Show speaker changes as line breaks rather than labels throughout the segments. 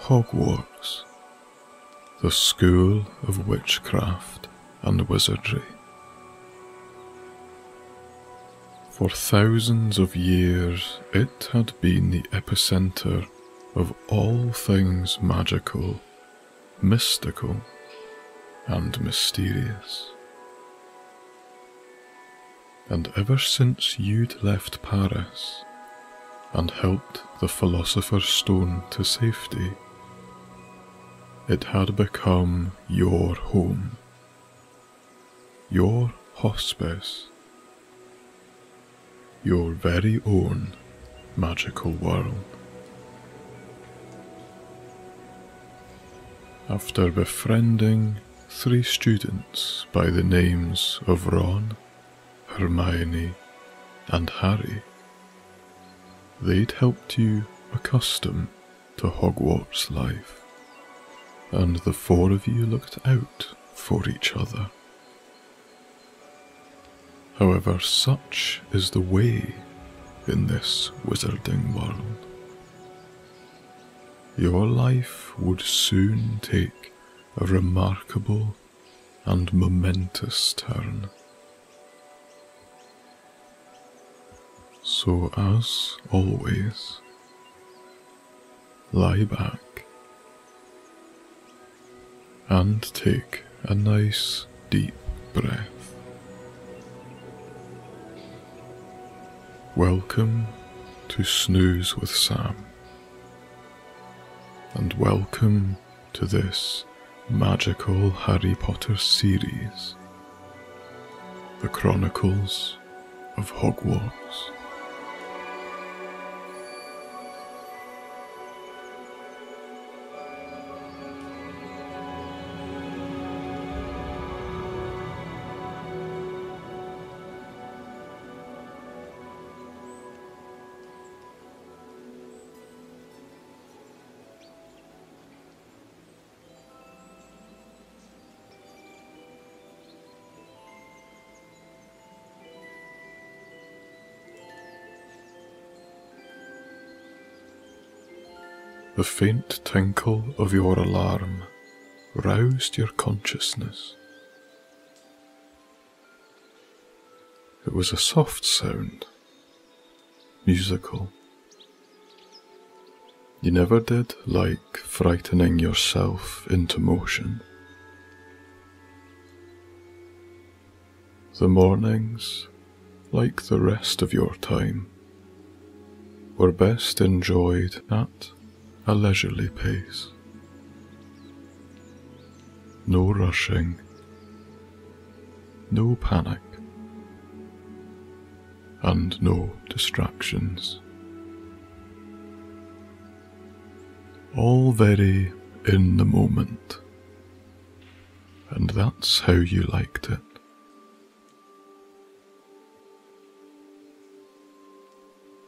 Hogwarts, the school of witchcraft and wizardry. For thousands of years it had been the epicenter of all things magical, mystical, and mysterious. And ever since you'd left Paris and helped the Philosopher's Stone to safety, it had become your home, your hospice, your very own magical world. After befriending 3 students by the names of Ron, Hermione, and Harry, they'd helped you accustom to Hogwarts life, and the 4 of you looked out for each other. However, such is the way in this wizarding world. Your life would soon take a remarkable and momentous turn. So, as always, lie back and take a nice deep breath. Welcome to Snooze with Sam, and welcome to this magical Harry Potter series, the Chronicles of Hogwarts. The faint tinkle of your alarm roused your consciousness. It was a soft sound, musical. You never did like frightening yourself into motion. The mornings, like the rest of your time, were best enjoyed at a leisurely pace. No rushing, no panic, and no distractions. All very in the moment, and that's how you liked it.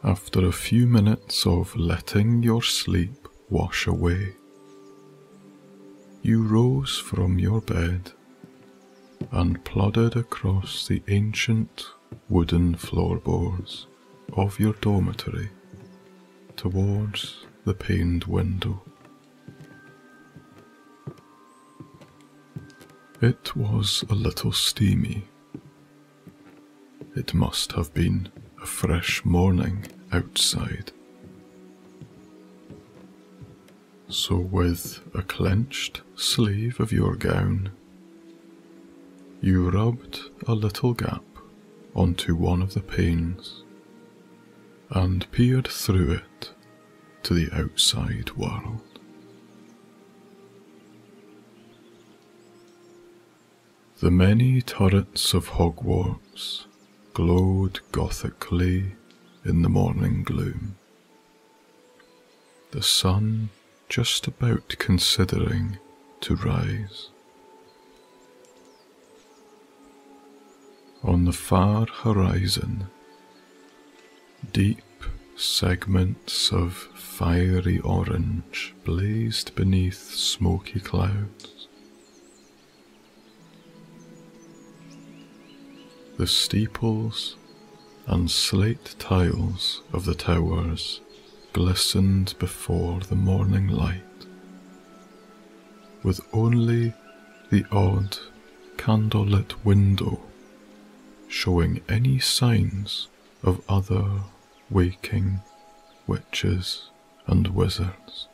After a few minutes of letting your sleep wash away, you rose from your bed and plodded across the ancient wooden floorboards of your dormitory towards the paned window. It was a little steamy. It must have been a fresh morning outside. So with a clenched sleeve of your gown, you rubbed a little gap onto one of the panes and peered through it to the outside world. The many turrets of Hogwarts glowed gothically in the morning gloom, the sun just about considering to rise. On the far horizon, deep segments of fiery orange blazed beneath smoky clouds. The steeples and slate tiles of the towers glistened before the morning light with only the odd candlelit window showing any signs of other waking witches and wizards.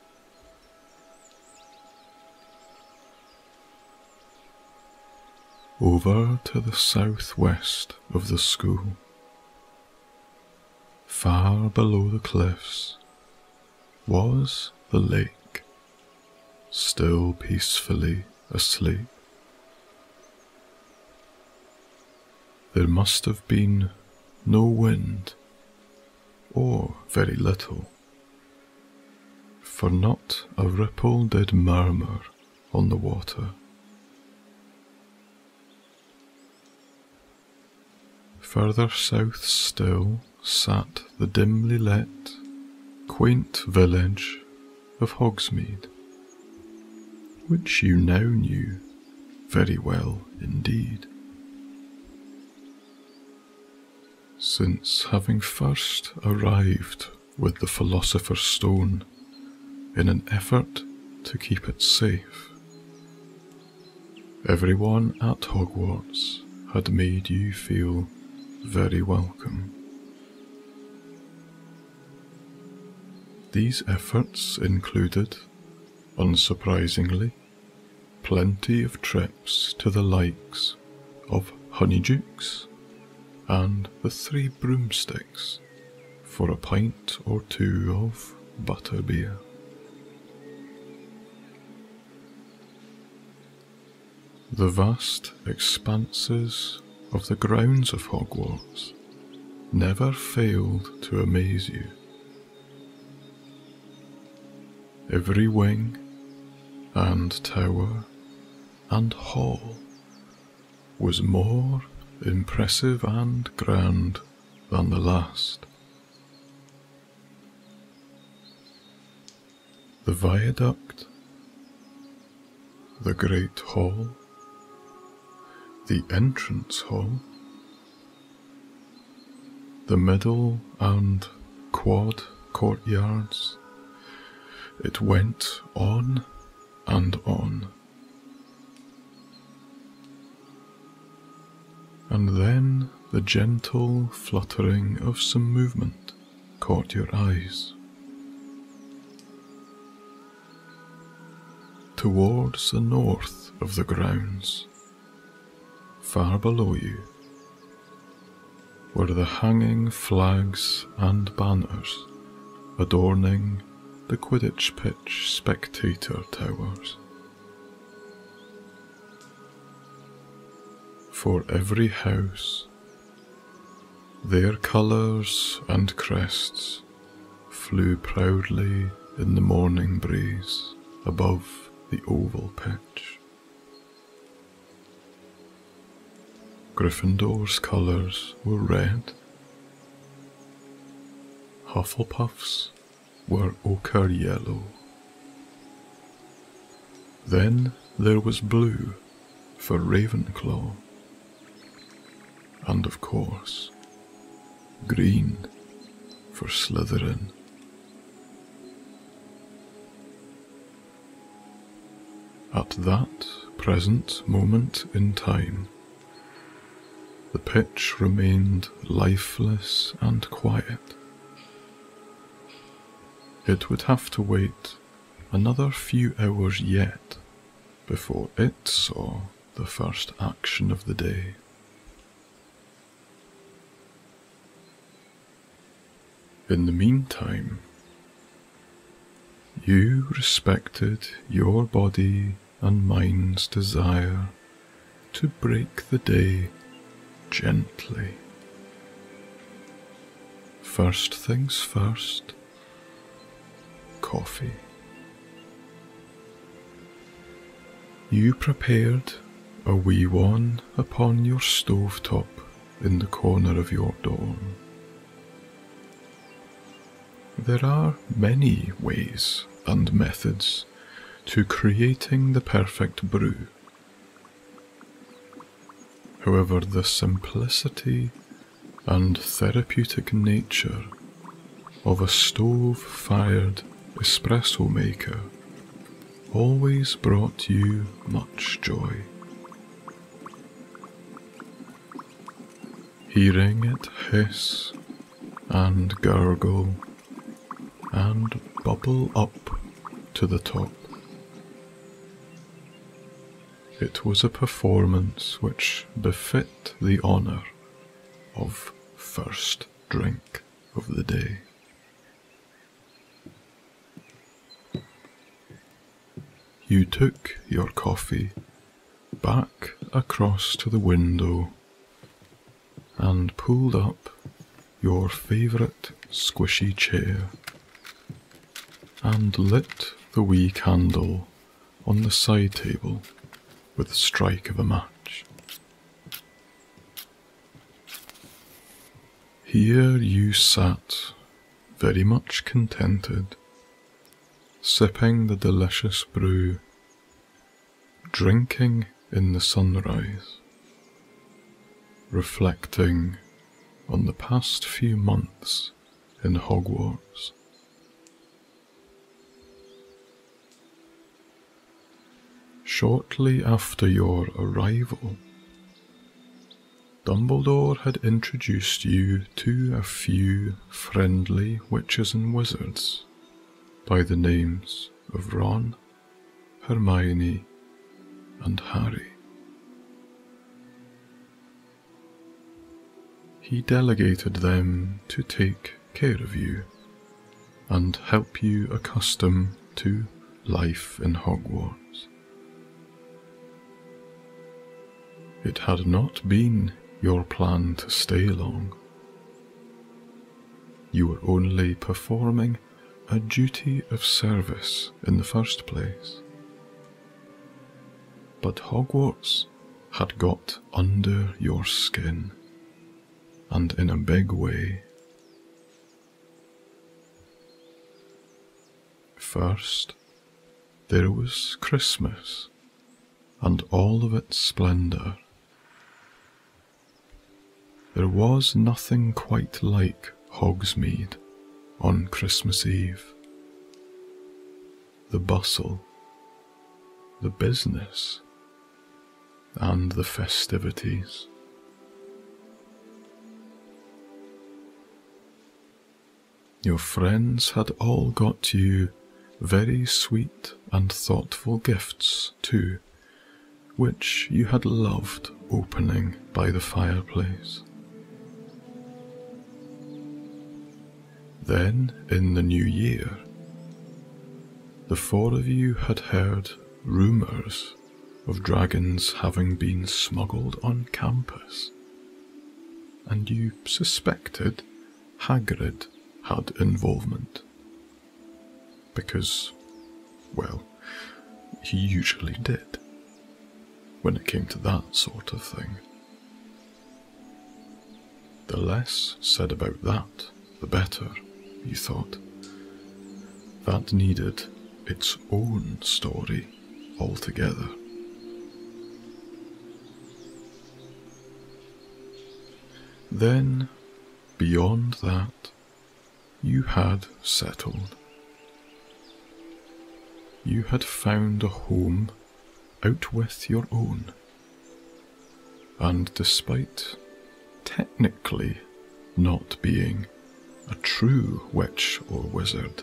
Over to the southwest of the school, far below the cliffs, was the lake, still peacefully asleep. There must have been no wind, or very little, for not a ripple did murmur on the water. Further south still sat the dimly lit, quaint village of Hogsmeade, which you now knew very well indeed, since having first arrived with the Philosopher's Stone in an effort to keep it safe, everyone at Hogwarts had made you feel very welcome. These efforts included, unsurprisingly, plenty of trips to the likes of Honeydukes and the Three Broomsticks for a pint or two of butterbeer. The vast expanses of the grounds of Hogwarts never failed to amaze you. Every wing and tower and hall was more impressive and grand than the last. The viaduct, the great hall, the entrance hall, the middle and quad courtyards, it went on and on. And then the gentle fluttering of some movement caught your eyes. Towards the north of the grounds, far below you, were the hanging flags and banners adorning the Quidditch pitch spectator towers. For every house, their colours and crests flew proudly in the morning breeze above the oval pitch. Gryffindor's colours were red, Hufflepuff's were ochre yellow. Then there was blue for Ravenclaw, and of course, green for Slytherin. At that present moment in time, the pitch remained lifeless and quiet. It would have to wait another few hours yet before it saw the first action of the day. In the meantime, you respected your body and mind's desire to break the day gently. First things first, coffee. You prepared a wee one upon your stovetop in the corner of your dorm. There are many ways and methods to creating the perfect brew. However, the simplicity and therapeutic nature of a stove-fired espresso maker always brought you much joy. Hearing it hiss and gurgle and bubble up to the top. It was a performance which befit the honour of first drink of the day. You took your coffee back across to the window and pulled up your favourite squishy chair and lit the wee candle on the side table with the strike of a match. Here you sat, very much contented, sipping the delicious brew, drinking in the sunrise, reflecting on the past few months in Hogwarts. Shortly after your arrival, Dumbledore had introduced you to a few friendly witches and wizards by the names of Ron, Hermione, and Harry. He delegated them to take care of you and help you accustom to life in Hogwarts. It had not been your plan to stay long. You were only performing a duty of service in the first place. But Hogwarts had got under your skin, and in a big way. First, there was Christmas, and all of its splendour. There was nothing quite like Hogsmeade on Christmas Eve. The bustle, the business, and the festivities. Your friends had all got you very sweet and thoughtful gifts too, which you had loved opening by the fireplace. Then, in the new year, the four of you had heard rumours of dragons having been smuggled on campus, and you suspected Hagrid had involvement, because, well, he usually did, when it came to that sort of thing. The less said about that, the better, you thought. That needed its own story altogether. Then, beyond that, you had settled. You had found a home out with your own, and despite technically not being a true witch or wizard,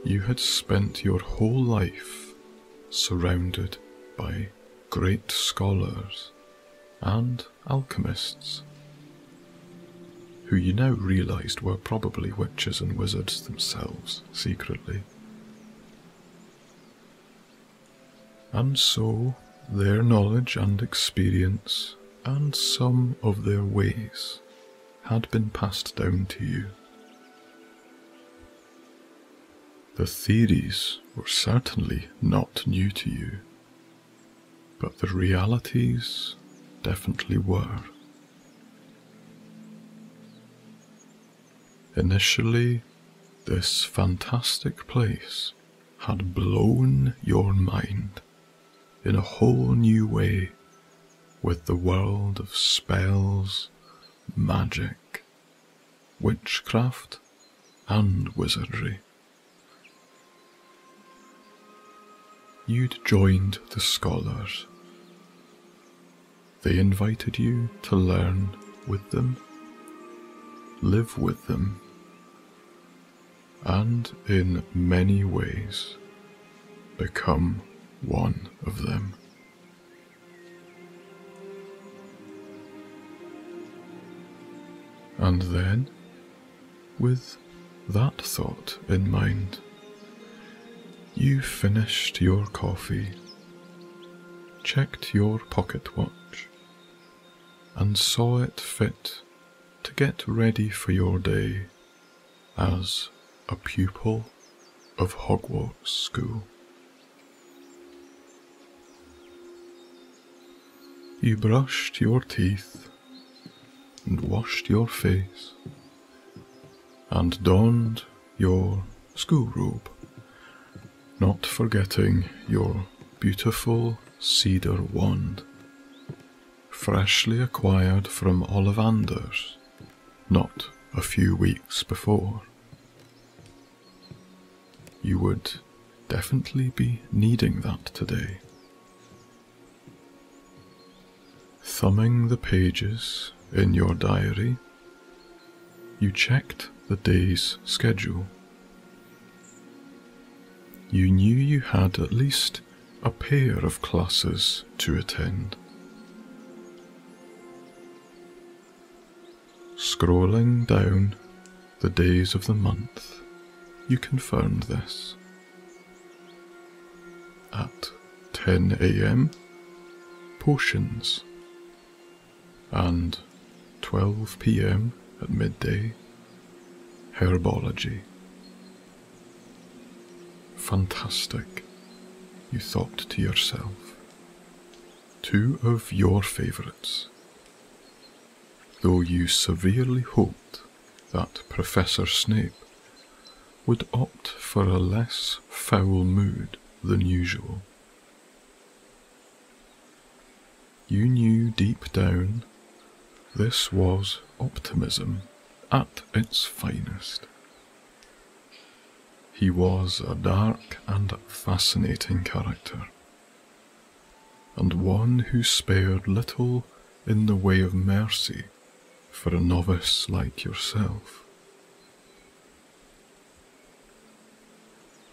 you had spent your whole life surrounded by great scholars and alchemists, who you now realised were probably witches and wizards themselves, secretly. And so their knowledge and experience, and some of their ways, had been passed down to you. The theories were certainly not new to you, but the realities definitely were. Initially, this fantastic place had blown your mind in a whole new way with the world of spells, magic, witchcraft, and wizardry. you'd joined the scholars. They invited you to learn with them, live with them, and in many ways become one of them. And then, with that thought in mind, you finished your coffee, checked your pocket watch, and saw it fit to get ready for your day as a pupil of Hogwarts School. You brushed your teeth and washed your face and donned your school robe, not forgetting your beautiful cedar wand, freshly acquired from Ollivander's not a few weeks before. You would definitely be needing that today. Thumbing the pages in your diary, you checked the day's schedule. You knew you had at least a pair of classes to attend. Scrolling down the days of the month, you confirmed this. At 10 AM, potions, and 12 PM at midday, Herbology. Fantastic, you thought to yourself. Two of your favourites, though you severely hoped that Professor Snape would opt for a less foul mood than usual. You knew deep down this was optimism at its finest. He was a dark and fascinating character, and one who spared little in the way of mercy for a novice like yourself.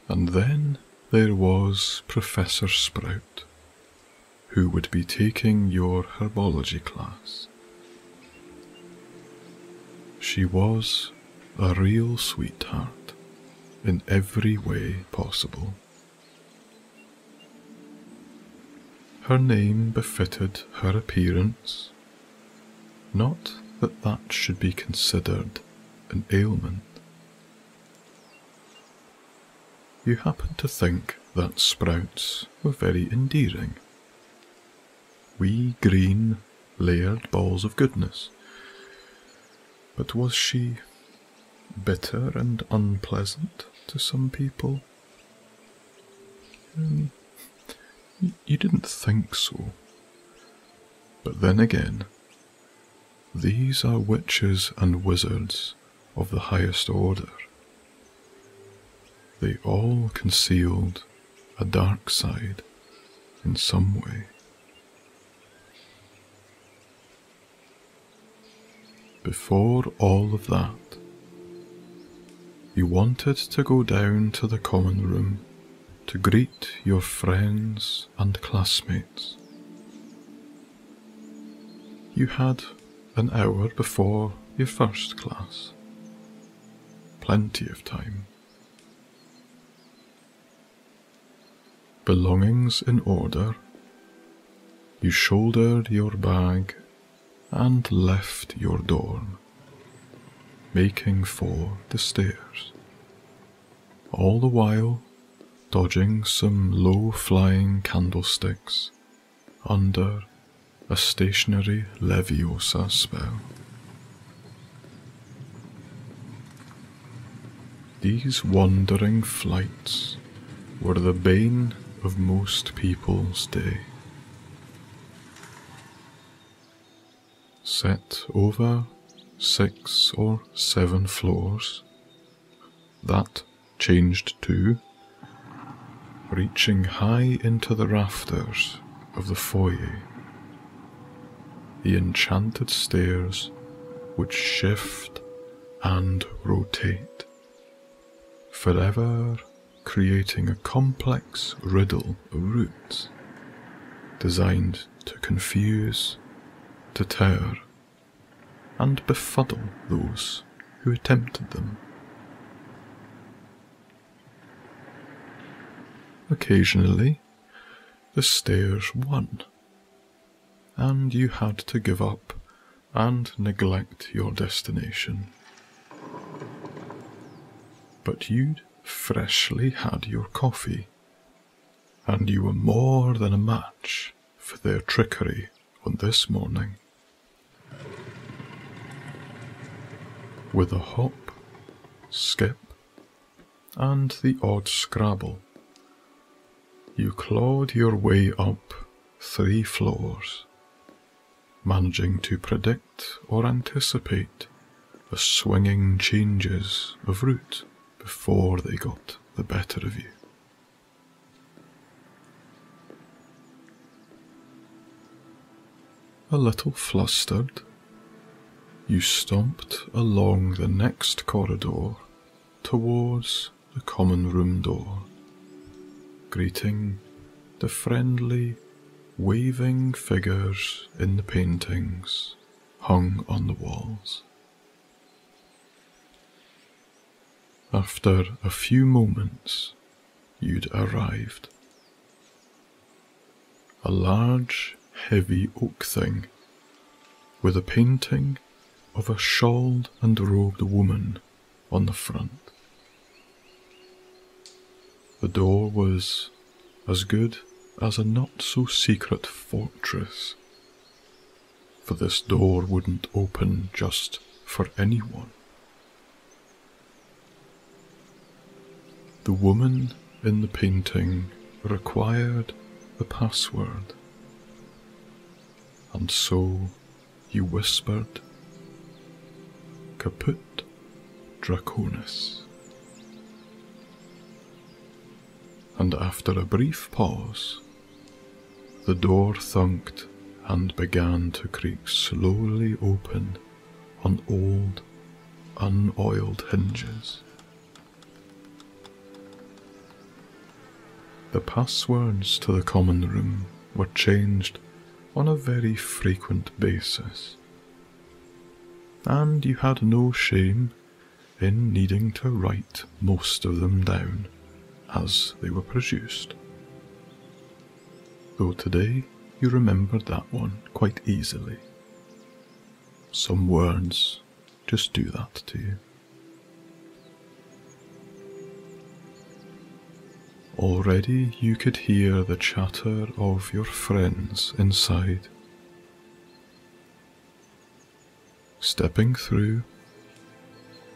And then there was Professor Sprout, who would be taking your Herbology class. She was a real sweetheart in every way possible. Her name befitted her appearance, not that that should be considered an ailment. You happened to think that sprouts were very endearing. Wee green, layered balls of goodness. But was she bitter and unpleasant to some people? You didn't think so. But then again, these are witches and wizards of the highest order. They all concealed a dark side in some way. Before all of that, you wanted to go down to the common room to greet your friends and classmates. You had an hour before your first class. Plenty of time. Belongings in order, you shouldered your bag and left your dorm, making for the stairs, all the while dodging some low-flying candlesticks under a stationary Leviosa spell. These wandering flights were the bane of most people's day. Set over 6 or 7 floors, that changed too, reaching high into the rafters of the foyer. The enchanted stairs would shift and rotate, forever creating a complex riddle of routes designed to confuse, deter, and befuddle those who attempted them. Occasionally, the stairs won, and you had to give up and neglect your destination. But you'd freshly had your coffee, and you were more than a match for their trickery on this morning. With a hop, skip, and the odd scrabble, you clawed your way up 3 floors, managing to predict or anticipate the swinging changes of route before they got the better of you. A little flustered, you stomped along the next corridor towards the common room door, greeting the friendly, waving figures in the paintings hung on the walls. After a few moments, you'd arrived. A large, heavy oak thing with a painting of a shawled and robed woman on the front. The door was as good as a not-so-secret fortress, for this door wouldn't open just for anyone. The woman in the painting required the password, and so you whispered, "Caput Draconis." And after a brief pause, the door thunked and began to creak slowly open on old, unoiled hinges. The passwords to the common room were changed on a very frequent basis, and you had no shame in needing to write most of them down as they were produced, though today you remembered that one quite easily. Some words just do that to you. Already you could hear the chatter of your friends inside. Stepping through,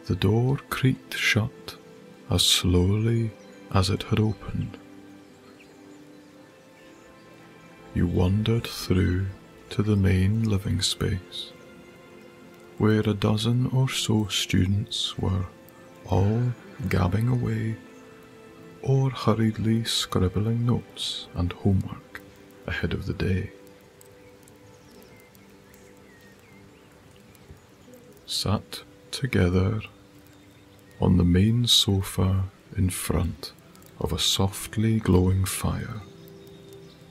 the door creaked shut as slowly as it had opened. You wandered through to the main living space, where a dozen or so students were all gabbing away or hurriedly scribbling notes and homework ahead of the day. Sat together on the main sofa in front of a softly glowing fire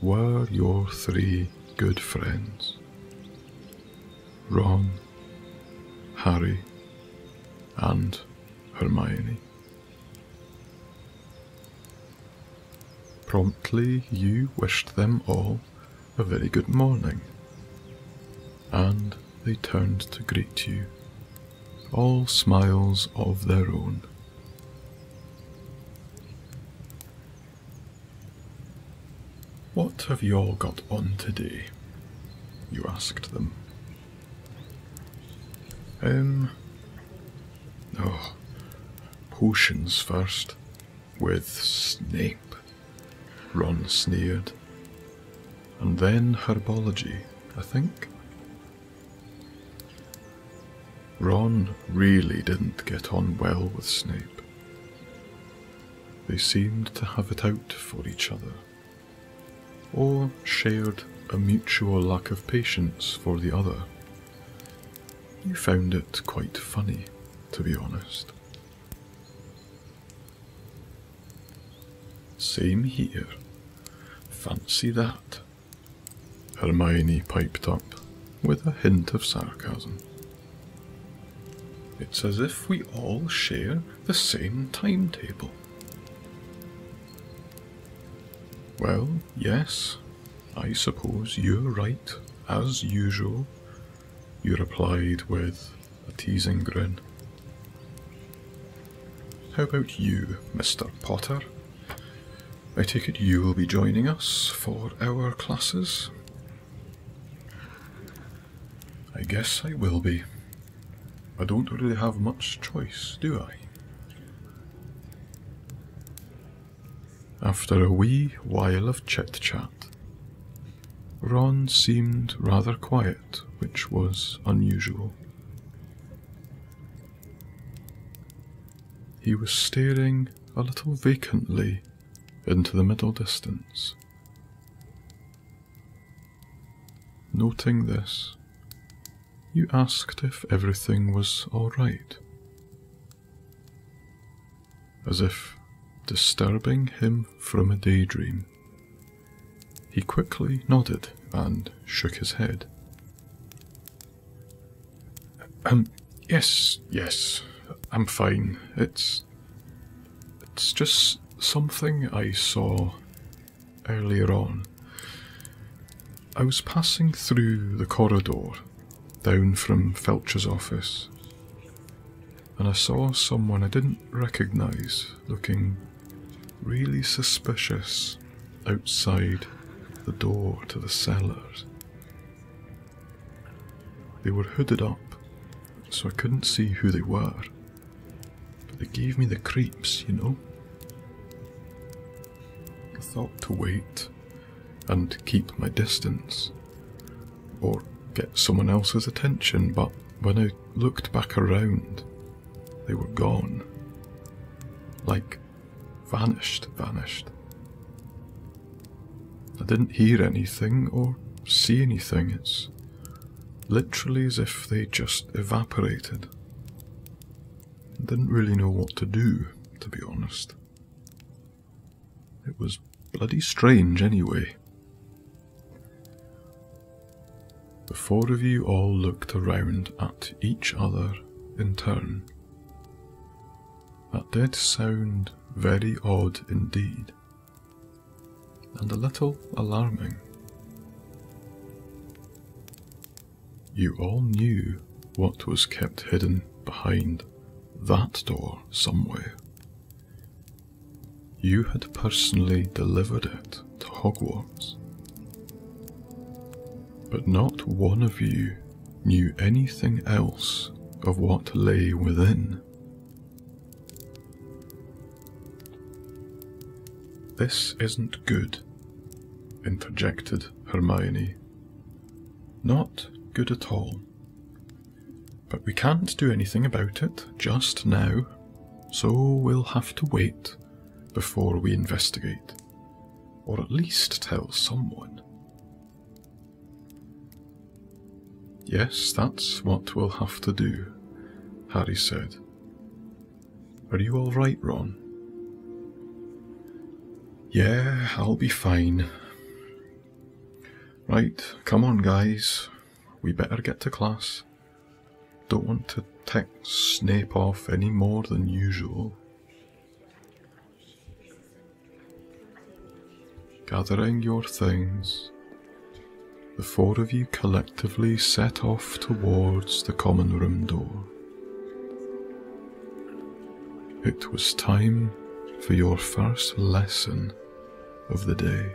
were your 3 good friends, Ron, Harry, and Hermione. Promptly you wished them all a very good morning, and they turned to greet you, all smiles of their own. "What have you all got on today?" you asked them. Potions first, with Snape," Ron sneered. "And then Herbology, I think." Ron really didn't get on well with Snape. They seemed to have it out for each other, or shared a mutual lack of patience for the other. You found it quite funny, to be honest. Same here. Fancy that, Hermione piped up, with a hint of sarcasm. It's as if we all share the same timetable. Well, yes, I suppose you're right, as usual, you replied with a teasing grin. How about you, Mr. Potter? I take it you will be joining us for our classes? I guess I will be. I don't really have much choice, do I? After a wee while of chit-chat, Ron seemed rather quiet, which was unusual. He was staring a little vacantly into the middle distance. Noting this, you asked if everything was all right, as if disturbing him from a daydream. He quickly nodded and shook his head. Yes, I'm fine. It's just something I saw earlier on. I was passing through the corridor down from Felch's office, and I saw someone I didn't recognise looking really suspicious outside the door to the cellars. They were hooded up, so I couldn't see who they were, but they gave me the creeps, you know. I thought to wait and keep my distance, or get someone else's attention, but when I looked back around, they were gone. Like, vanished. I didn't hear anything or see anything. It's literally as if they just evaporated. I didn't really know what to do, to be honest. It was bloody strange anyway. The four of you all looked around at each other in turn. That did sound very odd indeed, and a little alarming. You all knew what was kept hidden behind that door somewhere. You had personally delivered it to Hogwarts. But not one of you knew anything else of what lay within. This isn't good, interjected Hermione. Not good at all. But we can't do anything about it just now, so we'll have to wait before we investigate, or at least tell someone. Yes, that's what we'll have to do, Harry said. Are you all right, Ron? Yeah, I'll be fine. Right, come on guys, we better get to class. Don't want to tick Snape off any more than usual. Gathering your things, the four of you collectively set off towards the common room door. It was time for your first lesson of the day.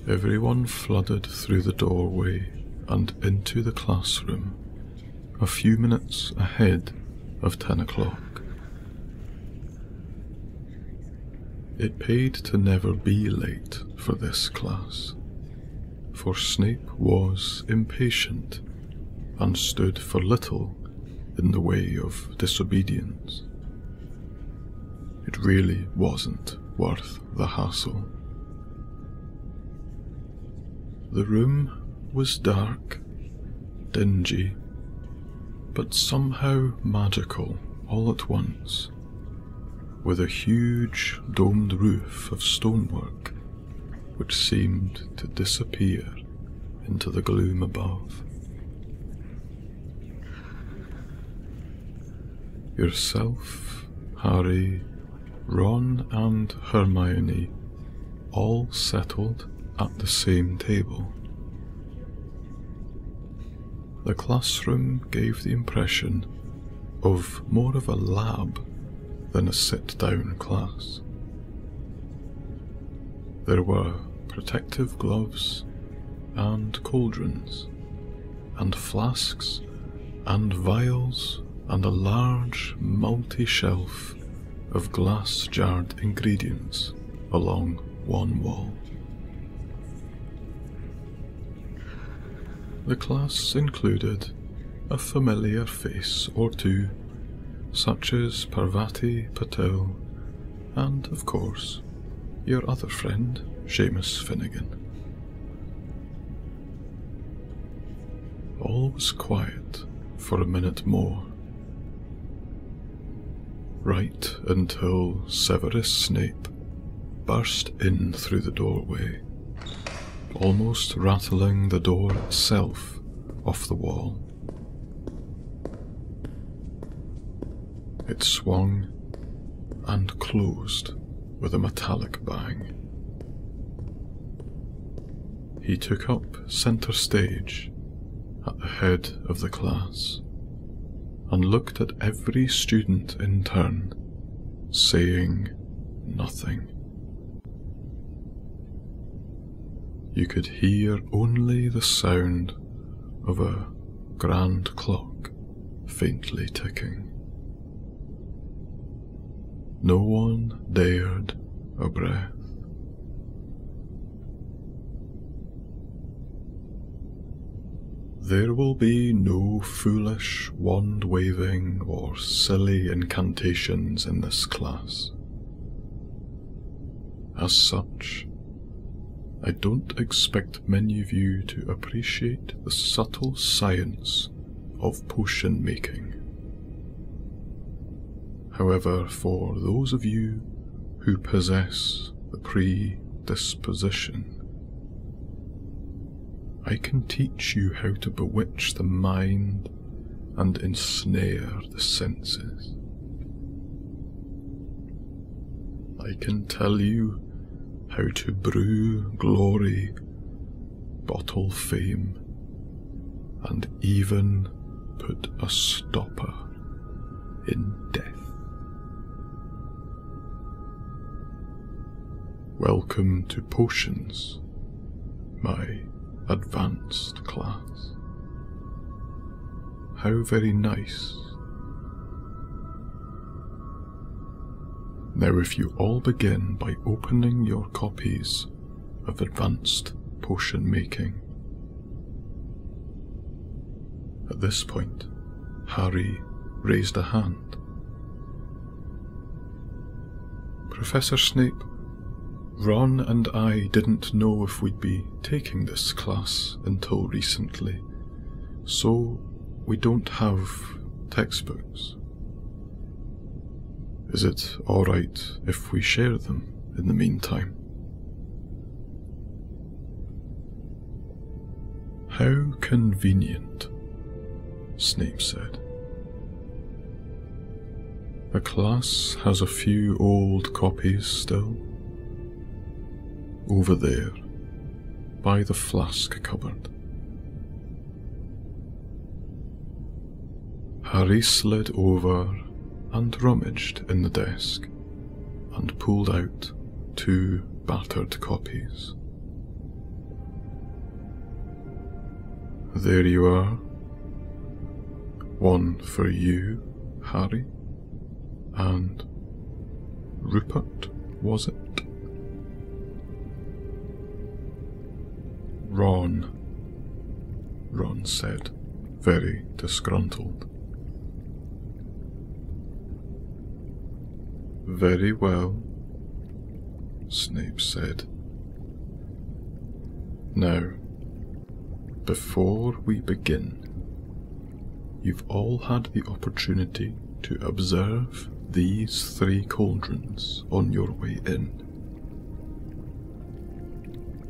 Everyone flooded through the doorway and into the classroom a few minutes ahead of 10 o'clock. It paid to never be late for this class, for Snape was impatient and stood for little in the way of disobedience. It really wasn't worth the hassle. The room was dark, dingy, but somehow magical all at once, with a huge domed roof of stonework which seemed to disappear into the gloom above. Yourself, Harry, Ron and Hermione all settled at the same table. The classroom gave the impression of more of a lab than a sit-down class. There were protective gloves and cauldrons and flasks and vials and a large multi-shelf of glass-jarred ingredients along one wall. The class included a familiar face or two, such as Parvati Patel, and, of course, your other friend, Seamus Finnegan. All was quiet for a minute more, right until Severus Snape burst in through the doorway, almost rattling the door itself off the wall. It swung and closed with a metallic bang. He took up centre stage at the head of the class and looked at every student in turn, saying nothing. You could hear only the sound of a grand clock faintly ticking. No one dared a breath. There will be no foolish wand-waving or silly incantations in this class. As such, I don't expect many of you to appreciate the subtle science of potion making. However, for those of you who possess the predisposition, I can teach you how to bewitch the mind and ensnare the senses. I can tell you how to brew glory, bottle fame, and even put a stopper in death. Welcome to Potions, my advanced class. How very nice. Now if you all begin by opening your copies of Advanced Potion Making. At this point, Harry raised a hand. Professor Snape, Ron and I didn't know if we'd be taking this class until recently, so we don't have textbooks. Is it alright if we share them in the meantime? How convenient, Snape said. The class has a few old copies still. Over there, by the flask cupboard. Harry slid over and rummaged in the desk and pulled out 2 battered copies. There you are. One for you, Harry, and Rupert, was it? Ron said, very disgruntled. Very well, Snape said. Now, before we begin, you've all had the opportunity to observe these 3 cauldrons on your way in.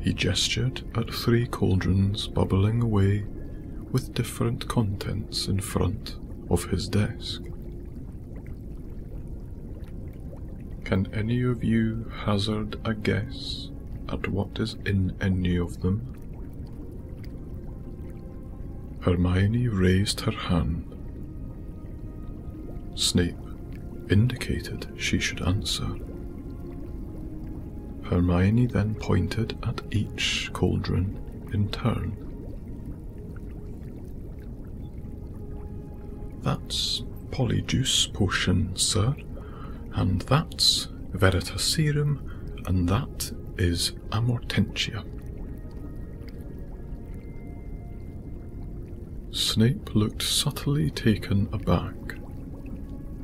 He gestured at 3 cauldrons bubbling away with different contents in front of his desk. Can any of you hazard a guess at what is in any of them? Hermione raised her hand. Snape indicated she should answer. Hermione then pointed at each cauldron in turn. That's Polyjuice Potion, sir, and that's Veritaserum, and that is Amortentia. Snape looked subtly taken aback,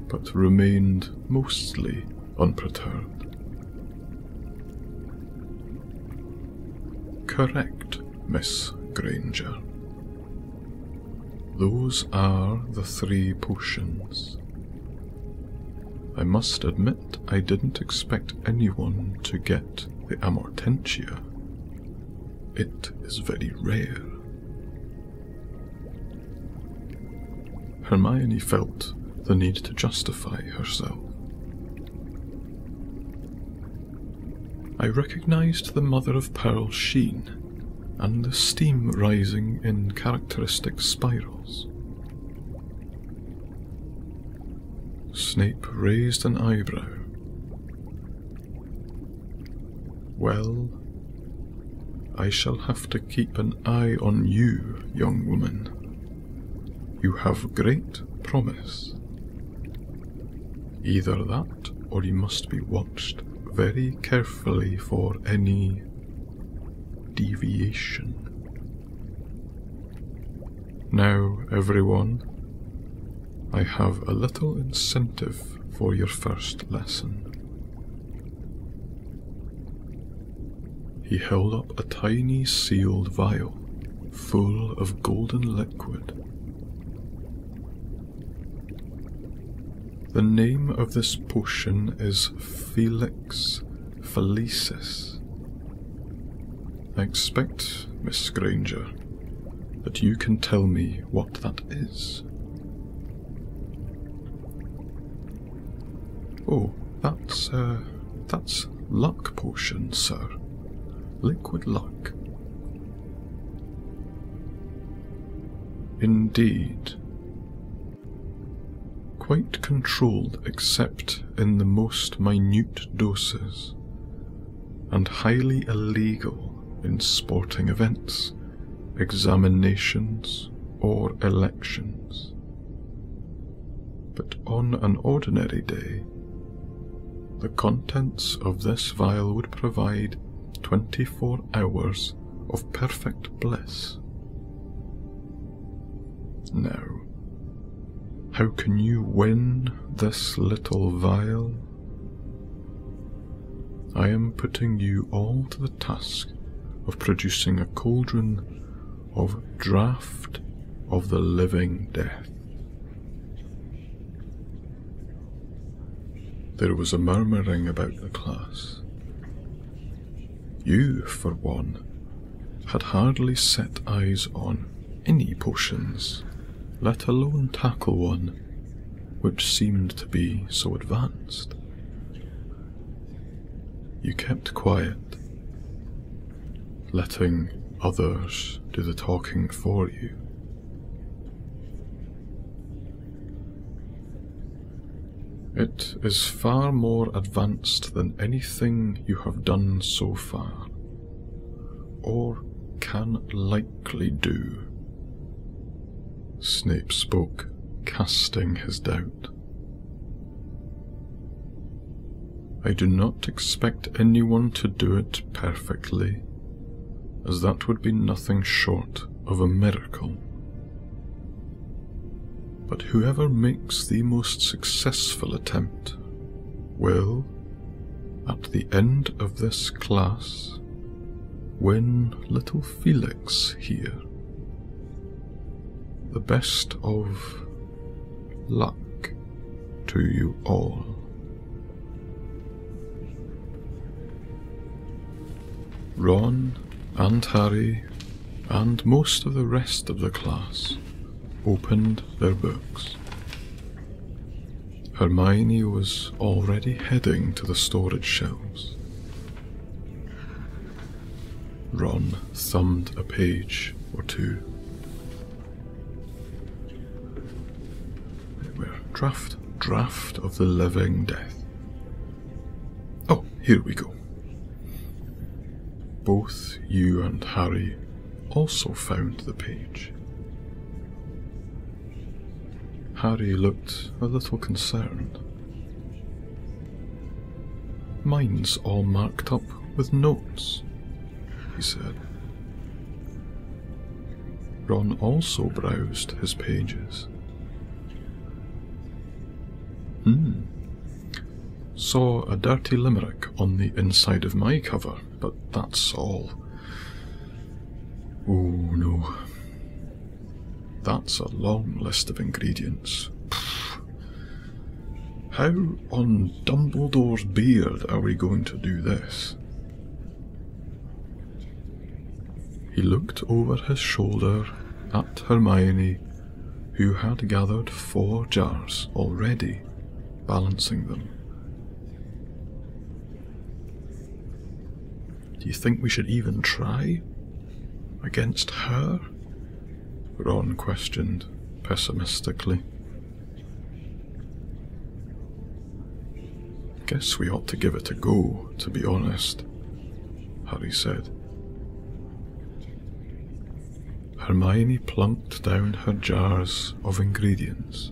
but remained mostly unperturbed. Correct, Miss Granger. Those are the 3 potions. I must admit I didn't expect anyone to get the Amortentia. It is very rare. Hermione felt the need to justify herself. I recognized the mother-of-pearl sheen and the steam rising in characteristic spirals. Snape raised an eyebrow. Well, I shall have to keep an eye on you, young woman. You have great promise. Either that, or you must be watched very carefully for any deviation. Now, everyone, I have a little incentive for your first lesson. He held up a tiny sealed vial full of golden liquid. The name of this potion is Felix Felicis. I expect, Miss Granger, that you can tell me what that is. Oh, that's luck potion, sir. Liquid luck. Indeed. Quite controlled except in the most minute doses, and highly illegal in sporting events, examinations, or elections. But on an ordinary day, the contents of this vial would provide 24 hours of perfect bliss. Now, how can you win this little vial? I am putting you all to the task of producing a cauldron of Draught of the Living Death. There was a murmuring about the class. You, for one, had hardly set eyes on any potions, let alone tackle one which seemed to be so advanced. You kept quiet, letting others do the talking for you. It is far more advanced than anything you have done so far, or can likely do. Snape spoke casting his doubt. I do not expect anyone to do it perfectly, as that would be nothing short of a miracle. But whoever makes the most successful attempt will, at the end of this class, win little Felix here. The best of luck to you all. Ron and Harry and most of the rest of the class opened their books. Hermione was already heading to the storage shelves. Ron thumbed a page or two. They were draft of the living death. Oh, here we go. Both you and Harry also found the page. Harry looked a little concerned. Mine's all marked up with notes, he said. Ron also browsed his pages. Saw a dirty limerick on the inside of my cover, but that's all. Oh no. That's a long list of ingredients. How on Dumbledore's beard are we going to do this? He looked over his shoulder at Hermione, who had gathered 4 jars already, balancing them. Do you think we should even try? Against her? Ron questioned pessimistically. Guess we ought to give it a go, to be honest, Harry said. Hermione plunked down her jars of ingredients.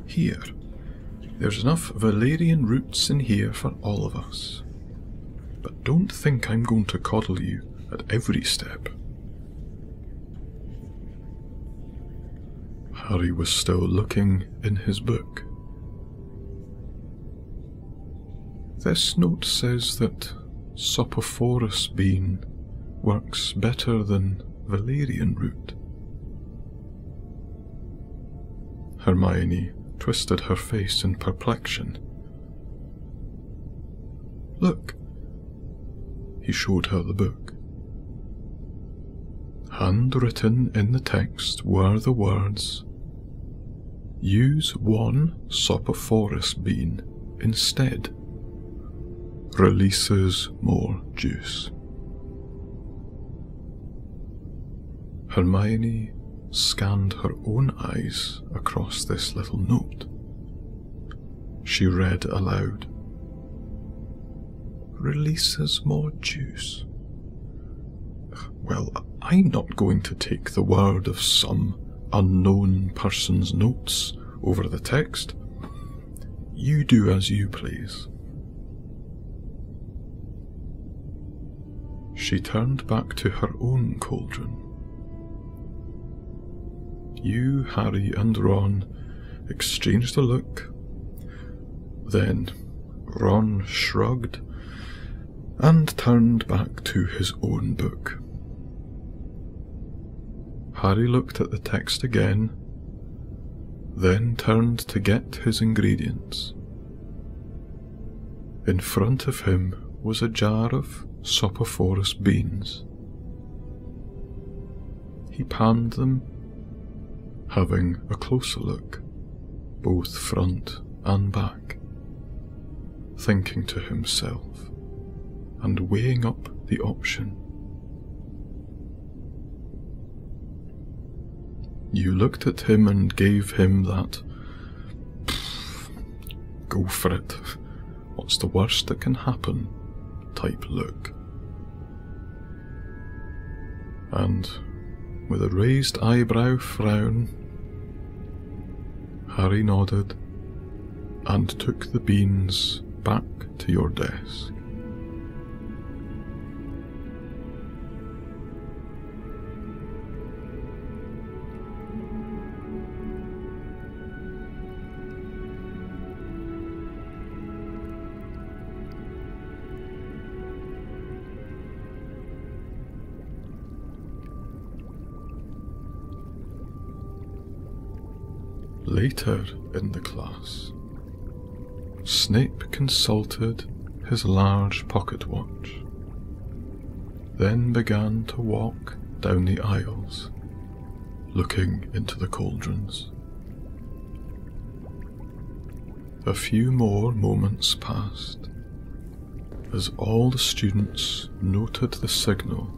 Here, there's enough valerian roots in here for all of us. But don't think I'm going to coddle you at every step. Harry was still looking in his book. This note says that Sopophorus bean works better than valerian root. Hermione twisted her face in perplexion. Look. He showed her the book. Handwritten in the text were the words, "Use 1 Sopophorus bean instead. Releases more juice." Hermione scanned her own eyes across this little note. She read aloud, "Releases more juice." Well, I'm not going to take the word of some unknown person's notes over the text. You do as you please. She turned back to her own cauldron. You, Harry, and Ron exchanged a look. Then Ron shrugged and turned back to his own book. Harry looked at the text again, then turned to get his ingredients. In front of him was a jar of Sopophorus beans. He panned them, having a closer look, both front and back, thinking to himself and weighing up the option. You looked at him and gave him that go for it, what's the worst that can happen type look. And With a raised eyebrow frown, Harry nodded and took the beans back to your desk. Later in the class, Snape consulted his large pocket watch, then began to walk down the aisles, looking into the cauldrons. A few more moments passed, as all the students noted the signal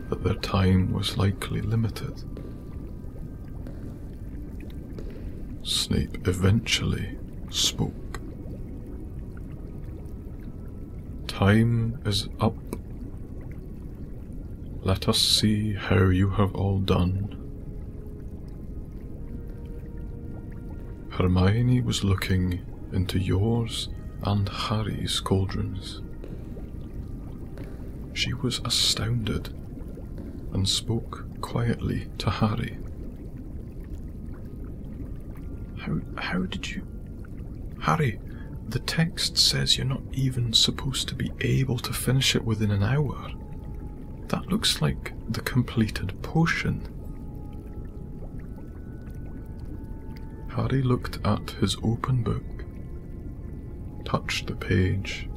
that their time was likely limited. Snape eventually spoke. "Time is up. Let us see how you have all done." Hermione was looking into yours and Harry's cauldrons. She was astounded and spoke quietly to Harry. How did you... Harry, the text says you're not even supposed to be able to finish it within an hour. That looks like the completed potion. Harry looked at his open book, touched the page,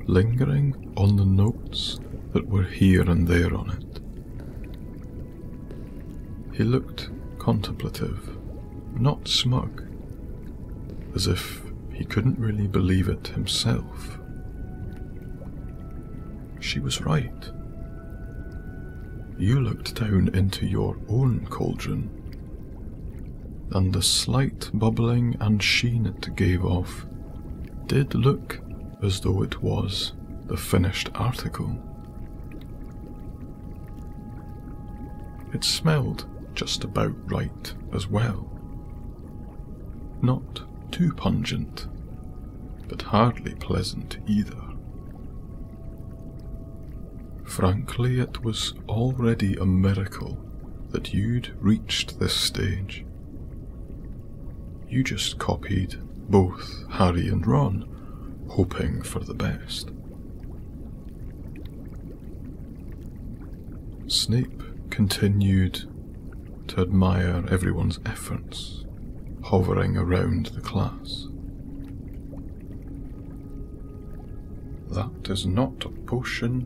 lingering on the notes that were here and there on it. He looked contemplative, not smug, as if he couldn't really believe it himself. She was right. You looked down into your own cauldron, and the slight bubbling and sheen it gave off did look as though it was the finished article. It smelled just about right as well. Not too pungent, but hardly pleasant either. Frankly, it was already a miracle that you'd reached this stage. You just copied both Harry and Ron, hoping for the best. Snape continued to admire everyone's efforts, hovering around the class. "That is not a potion.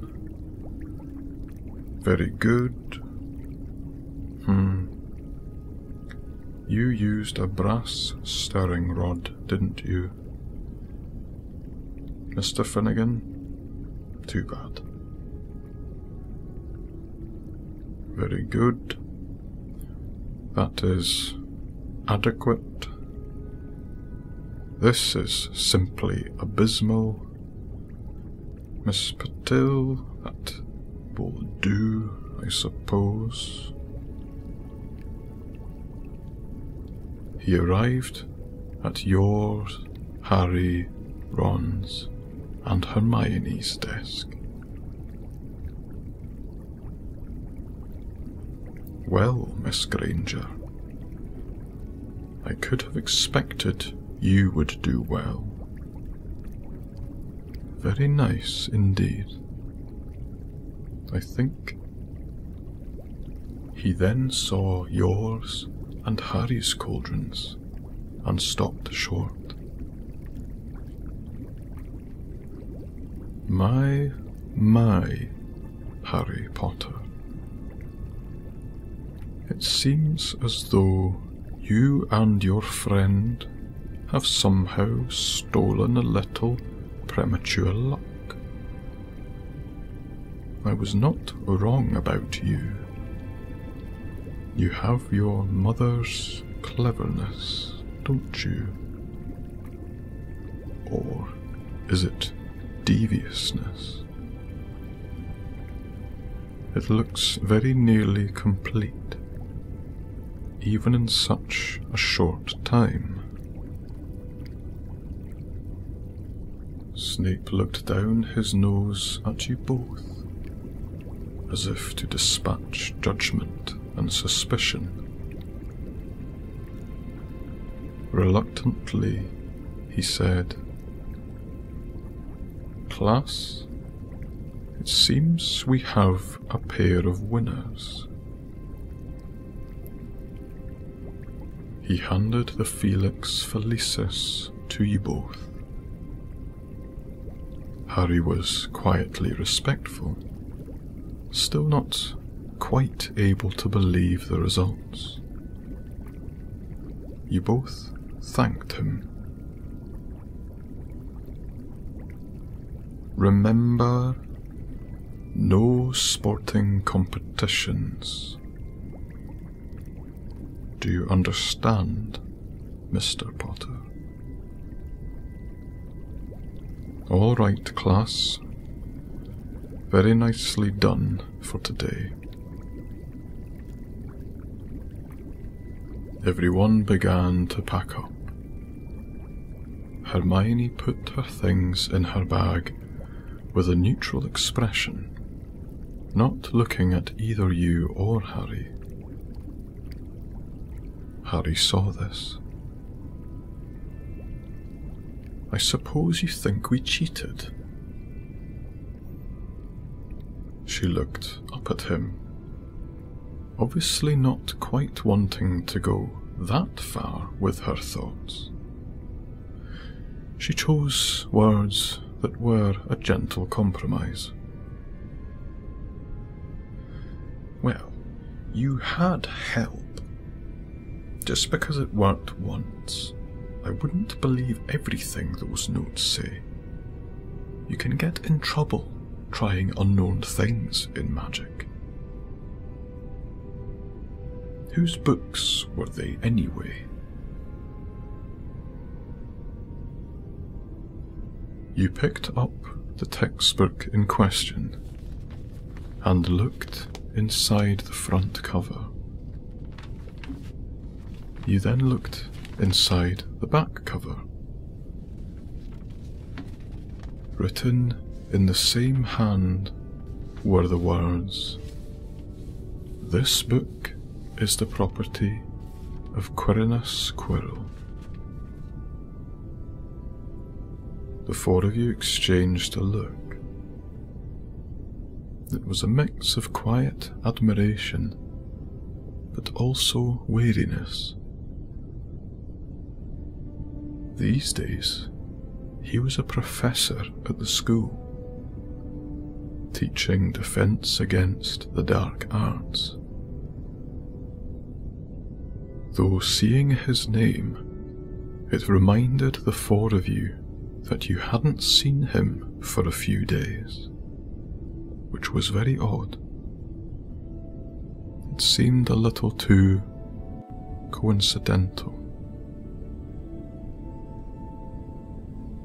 Very good. You used a brass stirring rod, didn't you? Mr. Finnegan? Too bad. Very good. That is adequate. This is simply abysmal. Miss Patil, that will do, I suppose." He arrived at yours, Harry, Ron's, and Hermione's desk. "Well, Miss Granger, I could have expected you would do well. Very nice indeed. I think..." He then saw yours and Harry's cauldrons and stopped short. My, Harry Potter. It seems as though you and your friend have somehow stolen a little premature luck. I was not wrong about you. You have your mother's cleverness, don't you? Or is it deviousness? It looks very nearly complete, even in such a short time. Snape looked down his nose at you both, as if to dispatch judgment and suspicion. Reluctantly, he said, "Class, it seems we have a pair of winners." He handed the Felix Felicis to you both. Harry was quietly respectful, still not quite able to believe the results. You both thanked him. Remember, no sporting competitions. Do you understand, Mr. Potter? All right, class. Very nicely done for today. Everyone began to pack up. Hermione put her things in her bag with a neutral expression, not looking at either you or Harry. Harry saw this. "I suppose you think we cheated?" She looked up at him, obviously not quite wanting to go that far with her thoughts. She chose words that were a gentle compromise. "Well, you had help. Just because it worked once, I wouldn't believe everything those notes say. You can get in trouble trying unknown things in magic." "Whose books were they anyway?" You picked up the textbook in question and looked inside the front cover. You then looked inside the back cover. Written in the same hand were the words, "This book is the property of Quirinus Quirrell." The four of you exchanged a look. It was a mix of quiet admiration, but also wariness. These days, he was a professor at the school, teaching defense against the dark arts. Though seeing his name, it reminded the four of you that you hadn't seen him for a few days, which was very odd. It seemed a little too coincidental.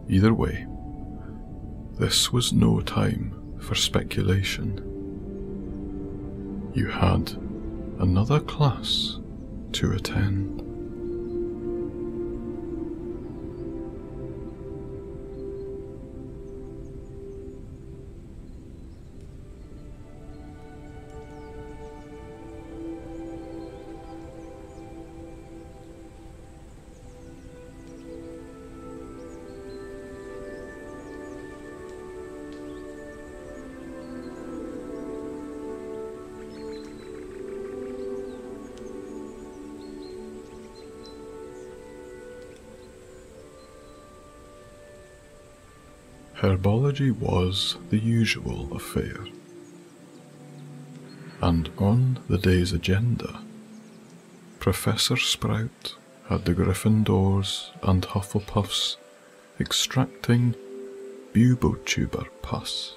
Either way, this was no time for speculation. You had another class to attend. Herbology was the usual affair, and on the day's agenda, Professor Sprout had the Gryffindors and Hufflepuffs extracting bubotuber pus,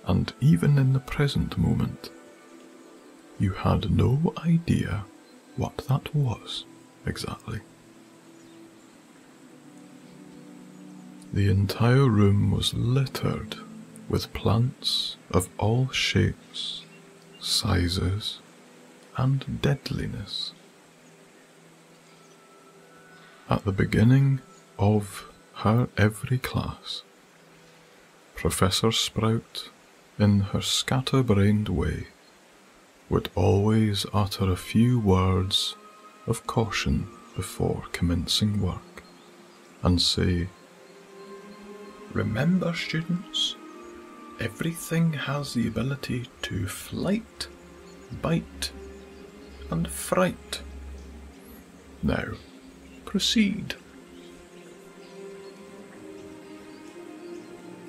and even in the present moment, you had no idea what that was exactly. The entire room was littered with plants of all shapes, sizes, and deadliness. At the beginning of her every class, Professor Sprout, in her scatterbrained way, would always utter a few words of caution before commencing work, and say, "Remember, students, everything has the ability to flight, bite, and fright. Now, proceed."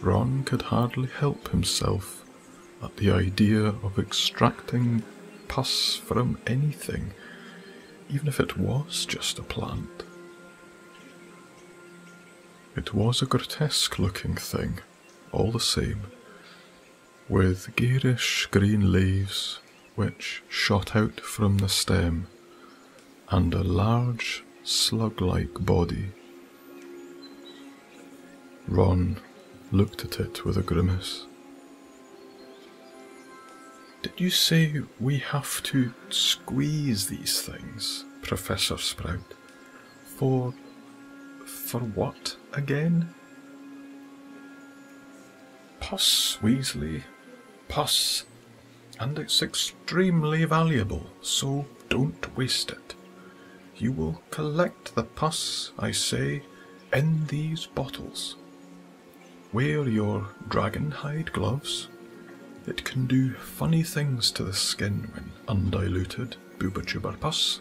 Ron could hardly help himself at the idea of extracting pus from anything, even if it was just a plant. It was a grotesque-looking thing, all the same, with garish green leaves which shot out from the stem, and a large, slug-like body. Ron looked at it with a grimace. "Did you say we have to squeeze these things, Professor Sprout? For what again?" "Pus, Weasley. Pus. And it's extremely valuable, so don't waste it. You will collect the pus, I say, in these bottles. Wear your dragon hide gloves. It can do funny things to the skin when undiluted booba-tuber pus."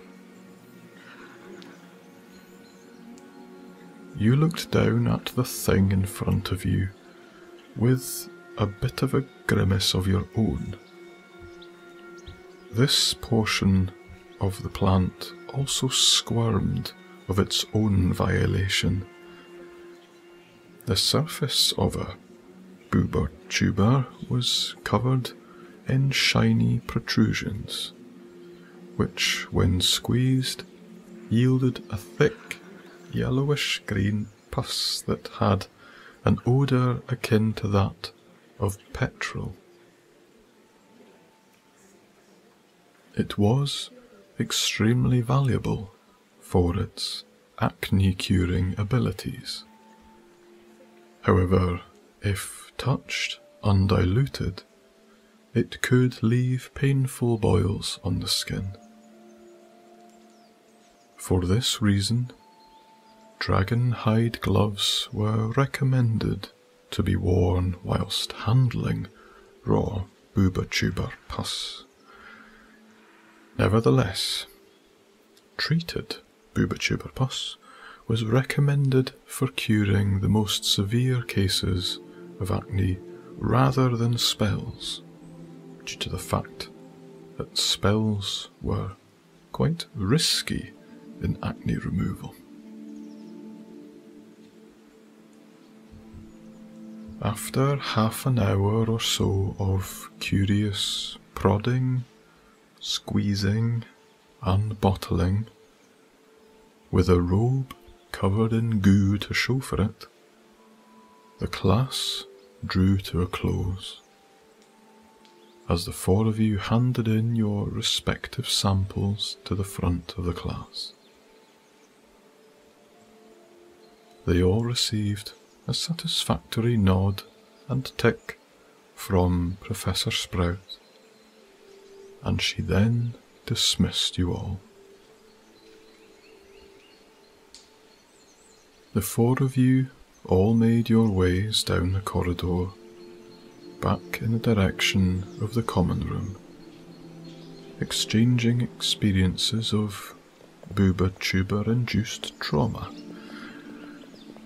You looked down at the thing in front of you with a bit of a grimace of your own. This portion of the plant also squirmed of its own violation. The surface of a booba-tuber was covered in shiny protrusions, which, when squeezed, yielded a thick, yellowish-green pus that had an odour akin to that of petrol. It was extremely valuable for its acne-curing abilities. However, if touched undiluted, it could leave painful boils on the skin. For this reason, dragon hide gloves were recommended to be worn whilst handling raw booba-tuber pus. Nevertheless, treated booba-tuber pus was recommended for curing the most severe cases of acne rather than spells, due to the fact that spells were quite risky in acne removal. After half an hour or so of curious prodding, squeezing, and bottling, with a robe covered in goo to show for it, the class drew to a close, as the four of you handed in your respective samples to the front of the class. They all received a satisfactory nod and tick from Professor Sprout, and she then dismissed you all. The four of you all made your ways down the corridor, back in the direction of the common room, exchanging experiences of booba-tuber-induced trauma,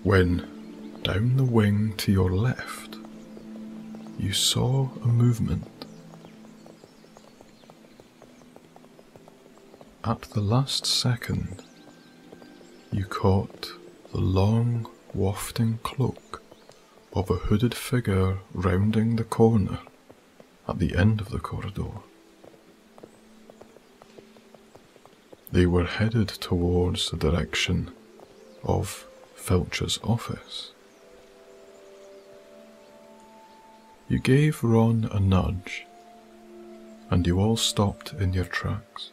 when, down the wing to your left, you saw a movement. At the last second, you caught the long, wafting cloak of a hooded figure rounding the corner at the end of the corridor. They were headed towards the direction of Felcher's office. You gave Ron a nudge, and you all stopped in your tracks.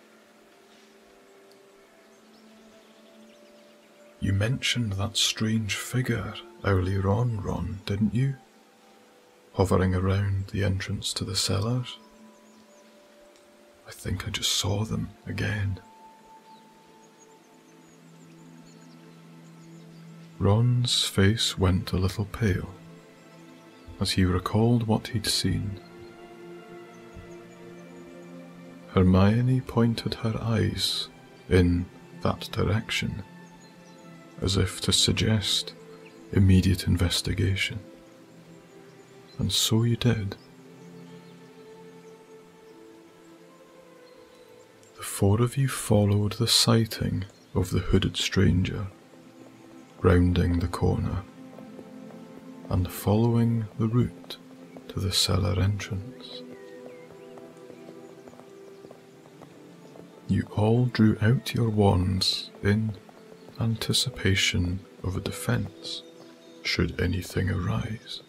You mentioned that strange figure earlier on, Ron, didn't you? Hovering around the entrance to the cellars. I think I just saw them again. Ron's face went a little pale as he recalled what he'd seen. Hermione pointed her eyes in that direction, as if to suggest immediate investigation. And so you did. The four of you followed the sighting of the hooded stranger, rounding the corner, and following the route to the cellar entrance. You all drew out your wands in anticipation of a defense, should anything arise.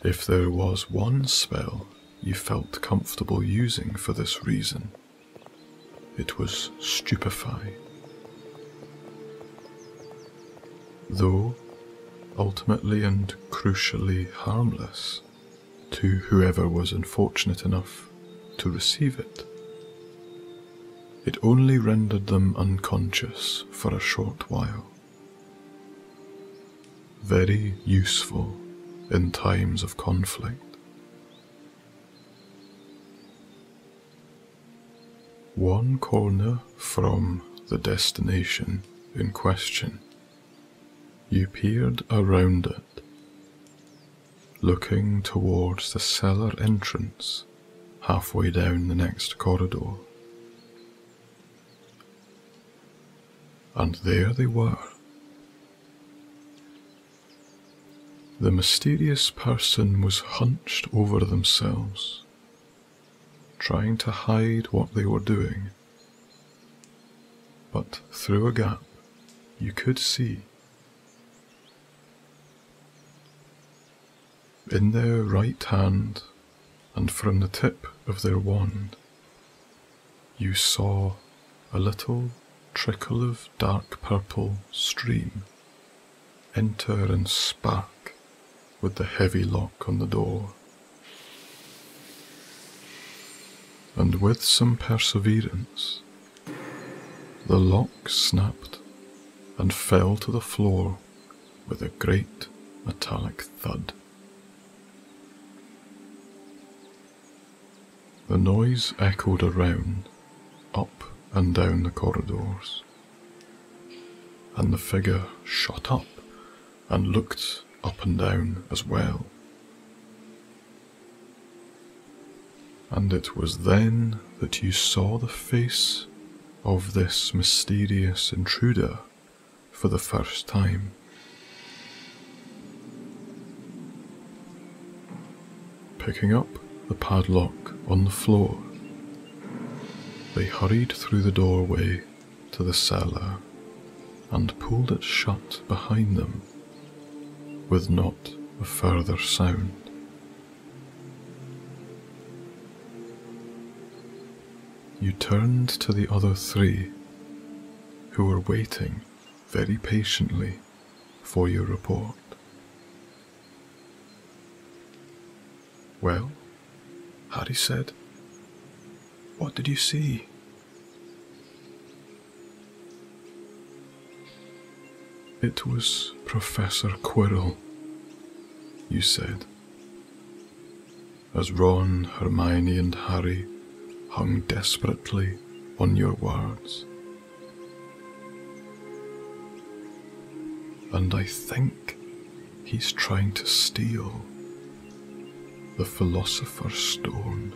If there was one spell you felt comfortable using for this reason, it was Stupefy. Though ultimately and crucially harmless to whoever was unfortunate enough to receive it, it only rendered them unconscious for a short while. Very useful in times of conflict. One corner from the destination in question, you peered around it, looking towards the cellar entrance halfway down the next corridor. And there they were. The mysterious person was hunched over themselves, trying to hide what they were doing. But through a gap, you could see. In their right hand, and from the tip of their wand, you saw a little trickle of dark purple stream enter and spark with the heavy lock on the door. And with some perseverance, the lock snapped and fell to the floor with a great metallic thud. The noise echoed around, up and down the corridors, and the figure shot up and looked up and down as well. And it was then that you saw the face of this mysterious intruder for the first time. Picking up the padlock on the floor, they hurried through the doorway to the cellar and pulled it shut behind them, with not a further sound. You turned to the other three, who were waiting very patiently for your report. "Well," Harry said, "what did you see?" "It was Professor Quirrell," you said, as Ron, Hermione and Harry hung desperately on your words. "And I think he's trying to steal the Philosopher's Stone."